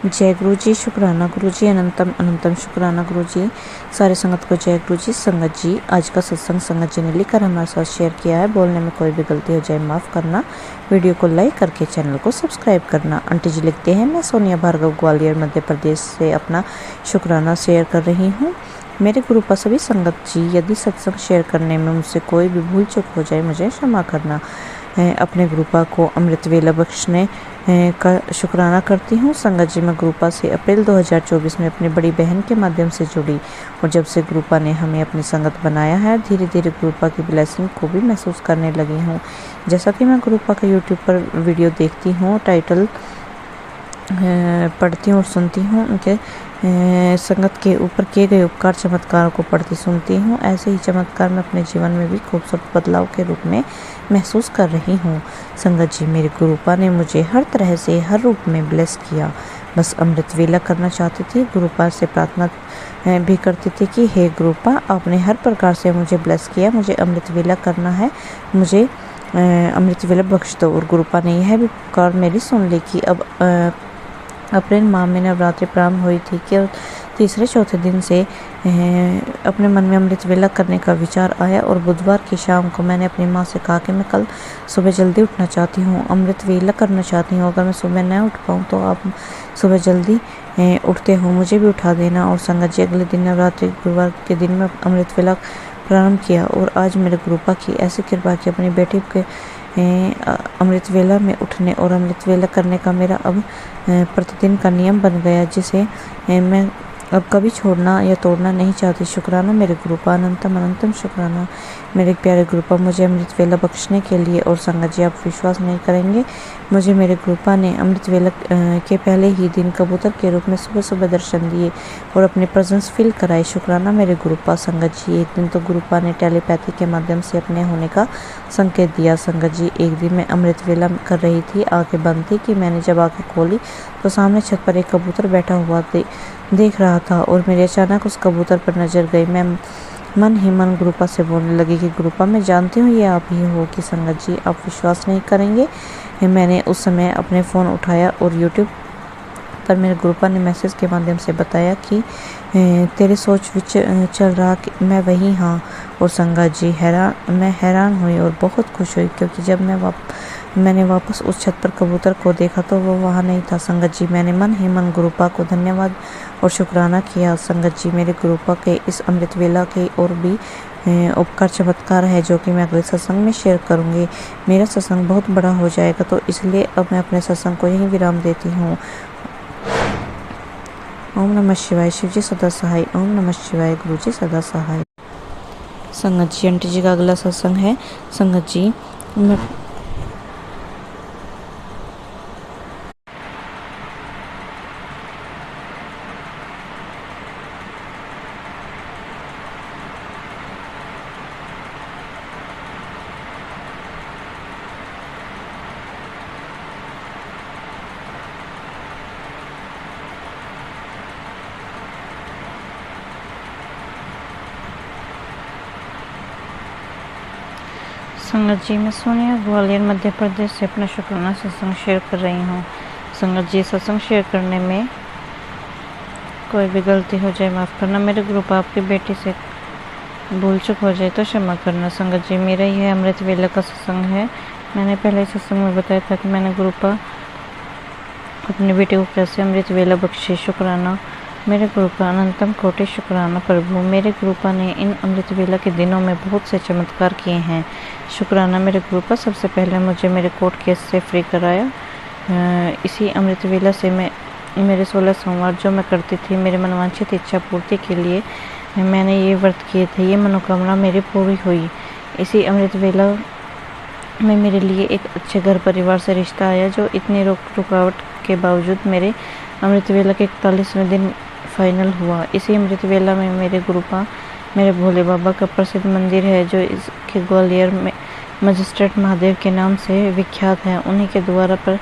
जय गुरु जी, शुक्राना गुरु जी, अनंतम अनंतम शुक्राना गुरु जी। सारे संगत को जय गुरु जी। संगत जी, आज का सत्संग संगत जी ने लिखकर हमारे साथ शेयर किया है। बोलने में कोई भी गलती हो जाए माफ़ करना। वीडियो को लाइक करके चैनल को सब्सक्राइब करना। आंटी जी लिखते हैं, मैं सोनिया भार्गव ग्वालियर मध्य प्रदेश से अपना शुक्राना शेयर कर रही हूँ। मेरे गुरु पर सभी संगत जी, यदि सत्संग शेयर करने में मुझसे कोई भी भूल चूक हो जाए मुझे क्षमा करना। अपने गुरुपा को अमृत वेला बख्शने का शुक्राना करती हूँ। संगत जी, मैं गुरुपा से अप्रैल 2024 में अपनी बड़ी बहन के माध्यम से जुड़ी और जब से गुरुपा ने हमें अपनी संगत बनाया है, धीरे धीरे गुरुपा की ब्लेसिंग को भी महसूस करने लगी हूँ। जैसा कि मैं गुरुपा का यूट्यूब पर वीडियो देखती हूँ, टाइटल पढ़ती हूँ और सुनती हूँ, उनके संगत के ऊपर किए गए उपकार चमत्कारों को पढ़ती सुनती हूँ। ऐसे ही चमत्कार मैं अपने जीवन में भी खूबसूरत बदलाव के रूप में महसूस कर रही हूँ। संगत जी, मेरे गुरुपा ने मुझे हर तरह से हर रूप में ब्लेस किया। बस अमृत वेला करना चाहती थी। गुरुपा से प्रार्थना भी करती थी कि हे गुरुपा, आपने हर प्रकार से मुझे ब्लेस किया, मुझे अमृत वेला करना है, मुझे अमृत वेला बख्श दो। और गुरुपा ने यह भी पुकार मेरी सुन ली कि अब अप्रैल माह में नवरात्रि प्रारंभ हुई थी कि तीसरे चौथे दिन से अपने मन में अमृत वेला करने का विचार आया और बुधवार की शाम को मैंने अपनी माँ से कहा कि मैं कल सुबह जल्दी उठना चाहती हूँ, अमृत वेला करना चाहती हूँ। अगर मैं सुबह न उठ पाऊँ तो आप सुबह जल्दी उठते हो, मुझे भी उठा देना। और संगत जी, अगले दिन नवरात्रि गुरुवार के दिन में अमृत वेला प्रारंभ किया और आज मेरे गुरुपा की ऐसी कृपा की अपनी बेटी के अमृत वेला में उठने और अमृत वेला करने का मेरा अब प्रतिदिन का नियम बन गया, जिसे मैं अब कभी छोड़ना या तोड़ना नहीं चाहती। शुक्राना मेरे गुरुपा, अनंतम अनंतम शुक्राना मेरे प्यारे गुरुपा, मुझे अमृत वेला बख्शने के लिए। और संगत जी, आप विश्वास नहीं करेंगे, मुझे मेरे गुरुपा ने अमृत वेला के पहले ही दिन कबूतर के रूप में सुबह सुबह दर्शन दिए और अपनी प्रेजेंस फील कराई। शुक्राना मेरे गुरुपा। संगत जी, एक दिन तो गुरुपा ने टेलीपैथी के माध्यम से अपने होने का संकेत दिया। संगत जी, एक दिन मैं अमृत वेला कर रही थी, आंखें बंद थी कि मैंने जब आंखें खोली तो सामने छत पर एक कबूतर बैठा हुआ देख रहा था और मेरे अचानक उस कबूतर पर नजर गई। मैं मन ही मन गुरुपा से बोलने लगी कि गुरुपा, मैं जानती हूँ ये आप ही हो। कि संगत जी, आप विश्वास नहीं करेंगे, मैंने उस समय अपने फ़ोन उठाया और यूट्यूब पर मेरे गुरुपा ने मैसेज के माध्यम से बताया कि तेरे सोच विच चल रहा कि मैं वही हाँ। और संगत जी, मैं हैरान हुई और बहुत खुश हुई, क्योंकि जब मैंने वापस उस छत पर कबूतर को देखा तो वो वहाँ नहीं था। संगत जी, मैंने मन ही मन गुरुपा को धन्यवाद और शुक्राना किया। संगत जी, मेरे गुरुपा के इस अमृत वेला के और भी उपकार चमत्कार है जो कि मैं अगले सत्संग में शेयर करूँगी। मेरा सत्संग बहुत बड़ा हो जाएगा, तो इसलिए अब मैं अपने सत्संग को यहीं विराम देती हूँ। ओम नमः शिवाय। शिव जी सदा सहाय। ओम नमः शिवाय। गुरु जी सदा सहाय। संगत जी, आंटी जी का अगला सत्संग है। संगत जी, संगत जी, मैं सोनिया ग्वालियर मध्य प्रदेश से अपना शुक्राना सत्संग शेयर कर रही हूँ। संगत जी, सत्संग शेयर करने में कोई भी गलती हो जाए माफ़ करना। मेरे गुरुपा, आपकी बेटी से भूल चूक हो जाए तो क्षमा करना। संगत जी, मेरा यह अमृत वेला का सत्संग है। मैंने पहले सत्संग में बताया था कि मैंने गुरुपा अपनी बेटी को कैसे अमृत वेला बख्शी। शुक्राना मेरे गुरुपा, अनंतम कोटि शुक्राना प्रभु। मेरे गुरुपा ने इन अमृत वेला के दिनों में बहुत से चमत्कार किए हैं। शुक्राना मेरे गुरुपा। सबसे पहले मुझे मेरे कोर्ट केस से फ्री कराया। इसी अमृत वेला से मेरे 16 सोमवार जो मैं करती थी, मेरे मनवांछित इच्छा पूर्ति के लिए मैंने ये व्रत किए थे, ये मनोकामना मेरी पूरी हुई। इसी अमृत वेला में मेरे लिए एक अच्छे घर परिवार से रिश्ता आया, जो इतनी रुकावट के बावजूद मेरे अमृत वेला के 41वें दिन फाइनल हुआ। इसी अमृत वेला में मेरे गुरुपा मेरे भोले बाबा का प्रसिद्ध मंदिर है, जो इसके ग्वालियर में मजिस्ट्रेट महादेव के नाम से विख्यात है। उन्हीं के द्वारा पर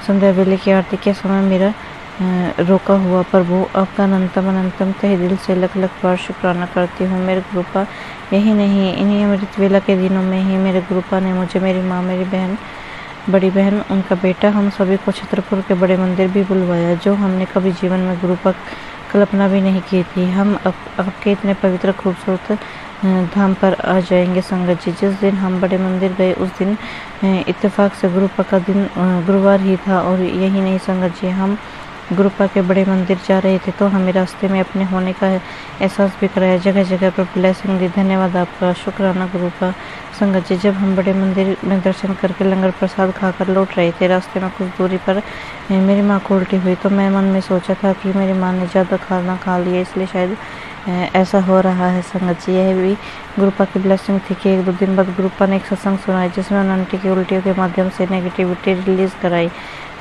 संध्या वेले की आरती के समय मेरा रोका हुआ। प्रभु, आपका अनंतम अनंतम तहे दिल से लख लख बार शुक्राना करती हूँ। मेरे गुरुपा, यही नहीं, इन्हीं अमृत वेला के दिनों में ही मेरे गुरुपा ने मुझे मेरी माँ, मेरी बहन बड़ी बहन, उनका बेटा, हम सभी को छतरपुर के बड़े मंदिर भी बुलवाया, जो हमने कभी जीवन में गुरु पर कल्पना भी नहीं की थी। हम आपके इतने पवित्र खूबसूरत धाम पर आ जाएंगे संगत जी। जिस दिन हम बड़े मंदिर गए उस दिन इत्तेफाक से गुरुपा का दिन गुरुवार ही था। और यही नहीं संगत जी, हम गुरुपा के बड़े मंदिर जा रहे थे तो हमें रास्ते में अपने होने का एहसास भी कराया। जगह जगह पर ब्लेसिंग दी। धन्यवाद आपका, शुक्राना गुरुपा। संगत जी, जब हम बड़े मंदिर में दर्शन करके लंगर प्रसाद खाकर लौट रहे थे, रास्ते में कुछ दूरी पर मेरी माँ को उल्टी हुई। तो मैं मन में सोचा था कि मेरी माँ ने ज़्यादा खाना खा लिया, इसलिए शायद ऐसा हो रहा है। संगत जी, यह भी गुरुपा की ब्लेसिंग थी कि 1-2 दिन बाद गुरुपा ने एक सत्संग सुनाया जिसमें उन्होंने आंटी की उल्टियों के माध्यम से नेगेटिविटी रिलीज कराई,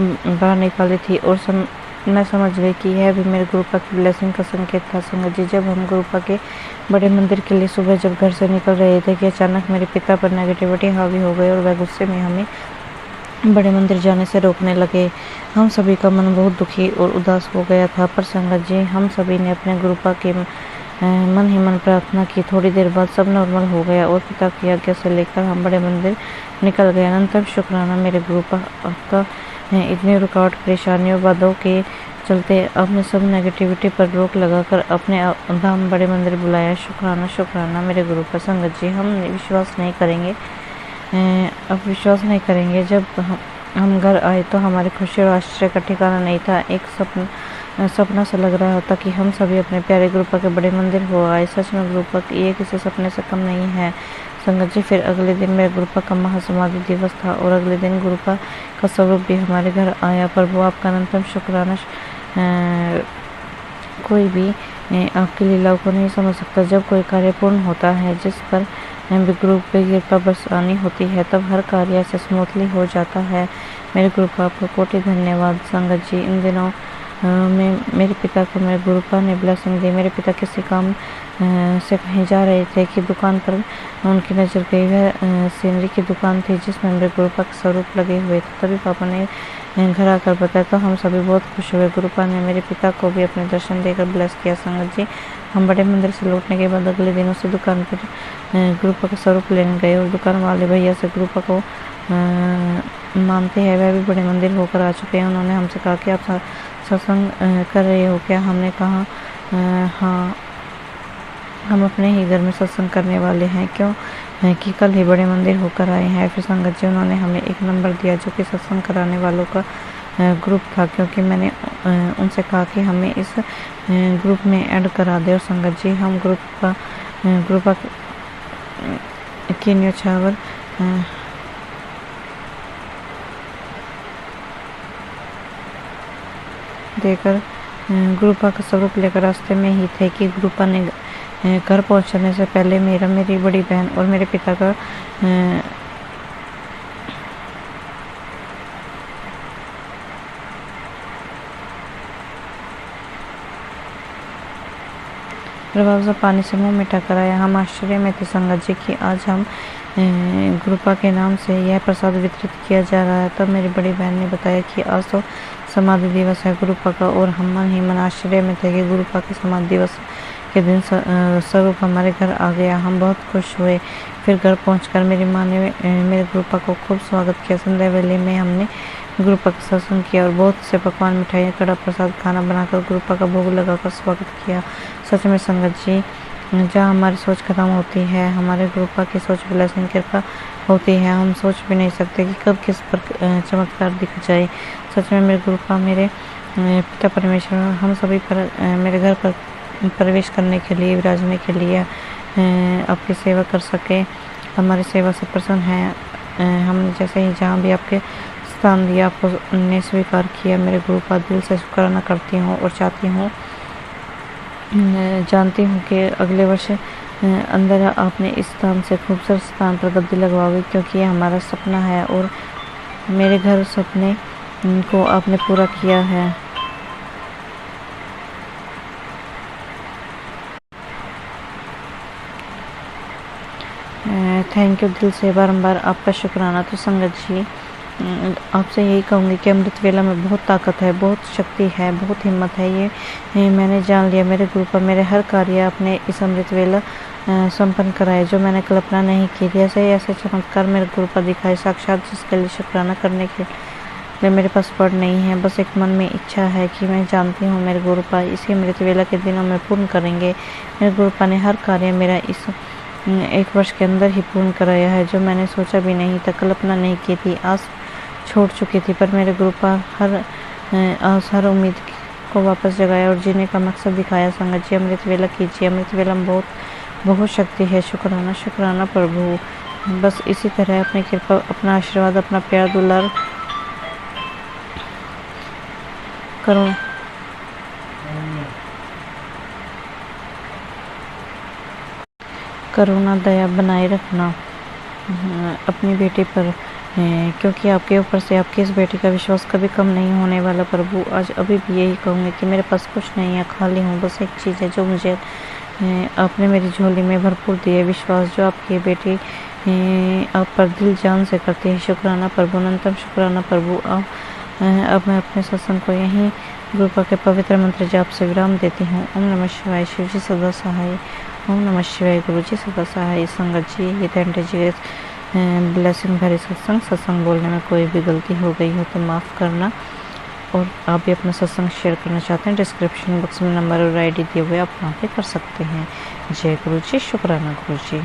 बाहर निकाली थी। और मैं समझ गई कि यह भी मेरे गुरुपा की ब्लेसिंग का संकेत था। संगत जी, जब हम गुरुपा के बड़े मंदिर के लिए सुबह जब घर से निकल रहे थे कि अचानक मेरे पिता पर नेगेटिविटी हावी हो गई और वह गुस्से में हमें बड़े मंदिर जाने से रोकने लगे। हम सभी का मन बहुत दुखी और उदास हो गया था। पर संगत जी, हम सभी ने अपने गुरुपा के मन ही मन प्रार्थना की। थोड़ी देर बाद सब नॉर्मल हो गया और पिता की आज्ञा से लेकर हम बड़े मंदिर निकल गए। अनंतम शुक्राना मेरे गुरुपा आपका। इतनी रुकावट, परेशानियों, बाधाओं के चलते आपने सब नेगेटिविटी पर रोक लगाकर अपने धाम बड़े मंदिर बुलाया। शुक्राना शुक्राना मेरे गुरुपा। संगत जी, हम विश्वास नहीं करेंगे, अब विश्वास नहीं करेंगे, जब हम घर आए तो हमारी खुशी और आश्चर्य का ठिकाना नहीं था। एक सपना सा लग रहा था कि हम सभी अपने प्यारे गुरुपा के बड़े मंदिर हो आए। सच में गुरुपा ये किसी सपने से कम नहीं है। संगत जी, फिर अगले दिन मेरे गुरुपा का महासमाधि दिवस था और अगले दिन गुरुपा का स्वरूप भी हमारे घर आया। प्रभु आपका अनंतम शुक्राना। कोई भी आपकी लीलाओं को नहीं समझ सकता। जब कोई कार्य पूर्ण होता है, जिस पर गुरु पे कृपा बरसानी होती है, तब हर कार्य ऐसे स्मूथली हो जाता है। मेरे गुरुपा आपको कोटि धन्यवाद। संगत जी, इन दिनों में मेरे पिता को मेरे गुरुपा ने ब्लेसिंग दी। मेरे पिता किसी काम से कहीं जा रहे थे कि दुकान पर उनकी नज़र गई। वह सीनरी की दुकान थी जिसमें मेरे गुरुपा के स्वरूप लगे हुए थे। तभी पापा ने घर आकर बताया तो हम सभी बहुत खुश हुए। गुरुपा ने मेरे पिता को भी अपने दर्शन देकर ब्लेस किया। संगत जी, हम बड़े मंदिर से लौटने के बाद अगले दिन उसी दुकान पर गुरुपा का स्वरूप लेने गए और दुकान वाले भैया से गुरुपा को मानते हैं, वह भी बड़े मंदिर होकर आ चुके हैं। उन्होंने हमसे कहा कि आप सत्संग कर रहे हो क्या? हमने कहा हाँ, हम अपने ही घर में सत्संग करने वाले हैं, क्यों कि कल ही बड़े मंदिर होकर आए हैं। फिर संगत जी, उन्होंने हमें एक नंबर दिया जो कि सत्संग कराने वालों का ग्रुप था, क्योंकि मैंने उनसे कहा कि हमें इस ग्रुप में ऐड करा दे। और संगत जी, हम ग्रुप की न्योछावर देकर गुरुपा का स्वरूप लेकर रास्ते में ही थे कि गुरुपा ने घर पहुंचने से पहले मेरी बड़ी बहन और मेरे पिता का रवाजा पानी से मुंह मिठा कराया। हम आश्चर्य में थे संगत जी कि आज हम गुरुपा के नाम से यह प्रसाद वितरित किया जा रहा है। तब मेरी बड़ी बहन ने बताया कि आज तो समाधि दिवस है गुरुपा का, और हम मन ही मन आश्चर्य में थे कि गुरुपा के समाधि दिवस के दिन स्वरूप हमारे घर आ गया। हम बहुत खुश हुए। फिर घर पहुंचकर मेरी माँ ने मेरे गुरुपा को खूब स्वागत किया। संध्या वेले में हमने गुरुपा का सत्संग किया और बहुत से पकवान, मिठाइयाँ, कड़ा प्रसाद खाना बनाकर गुरुपा का भोग लगाकर स्वागत किया। सच में संगत जी, जहाँ हमारी सोच खत्म होती है, हमारे गुरुपा की सोच ब्लेसिंग कृपा होती है। हम सोच भी नहीं सकते कि कब किस पर चमत्कार दिख जाए। सच में मेरे गुरुपा, मेरे पिता परमेश्वर, हम सभी पर मेरे घर पर प्रवेश करने के लिए, विराजने के लिए आपकी सेवा कर सके, हमारी सेवा से प्रसन्न है। हमने जैसे ही जहाँ भी आपके स्थान दिया, आपको ने स्वीकार किया। मेरे गुरुपा, दिल से शुक्राना करती हूँ और चाहती हूँ, जानती हूँ कि अगले वर्ष अंदर आपने इस स्थान से खूबसूरत स्थान पर गद्दी लगवाओगे, क्योंकि ये हमारा सपना है और मेरे घर सपने को आपने पूरा किया है। थैंक यू, दिल से बारंबार आपका शुक्राना। तो संगत जी, आपसे यही कहूँगी कि अमृत वेला में बहुत ताकत है, बहुत शक्ति है, बहुत हिम्मत है। ये मैंने जान लिया। मेरे गुरुपा मेरे हर कार्य अपने इस अमृत वेला संपन्न कराए जो मैंने कल्पना नहीं की थी। ऐसे ही ऐसे चमत्कार मेरे गुरुपा दिखाए साक्षात, जिसके लिए शुक्राना करने के लिए मेरे पास वर्ड नहीं है। बस एक मन में इच्छा है कि मैं जानती हूँ मेरे गुरुपा इसी मृत वेला के दिनों में पूर्ण करेंगे। मेरे गुरुपा ने हर कार्य मेरा इस 1 वर्ष के अंदर ही पूर्ण कराया है, जो मैंने सोचा भी नहीं था, कल्पना नहीं की थी, आस छोड़ चुकी थी। पर मेरे गुरुपा हर उम्मीद को वापस जगाया और जीने का मकसद दिखाया। संगत जी, अमृत वेला कीजिए। अमृत वेला में बहुत शक्ति है। शुक्राना शुक्राना प्रभु। बस इसी तरह अपनी कृपा, अपना आशीर्वाद, अपना प्यार दुलार करुणा दया बनाए रखना अपनी बेटी पर, क्योंकि आपके ऊपर से आपकी इस बेटी का विश्वास कभी कम नहीं होने वाला। प्रभु, आज अभी भी यही कहूँगी कि मेरे पास कुछ नहीं है, खाली हूँ। बस एक चीज़ है जो मुझे आपने मेरी झोली में भरपूर दी है, विश्वास, जो आपकी बेटी आप पर दिल जान से करती है। शुक्राना प्रभु, अनंतम शुक्राना प्रभु। अब मैं अपने सत्संग को यहीं गुरुपा के पवित्र मंत्र जाप से विराम देती हूँ। ओम नमः शिवाय। शिव जी सदा सहाय। ओम नमः शिवाय। गुरु जी सदा सहाय। संगत जी, ये घंटे जी ब्लेसिंग भरे सत्संग बोलने में कोई भी गलती हो गई हो तो माफ़ करना। और आप भी अपना सत्संग शेयर करना चाहते हैं, डिस्क्रिप्शन बॉक्स में नंबर और ID दिए हुए आप वहाँ पे कर सकते हैं। जय गुरु जी। शुक्राना गुरु जी।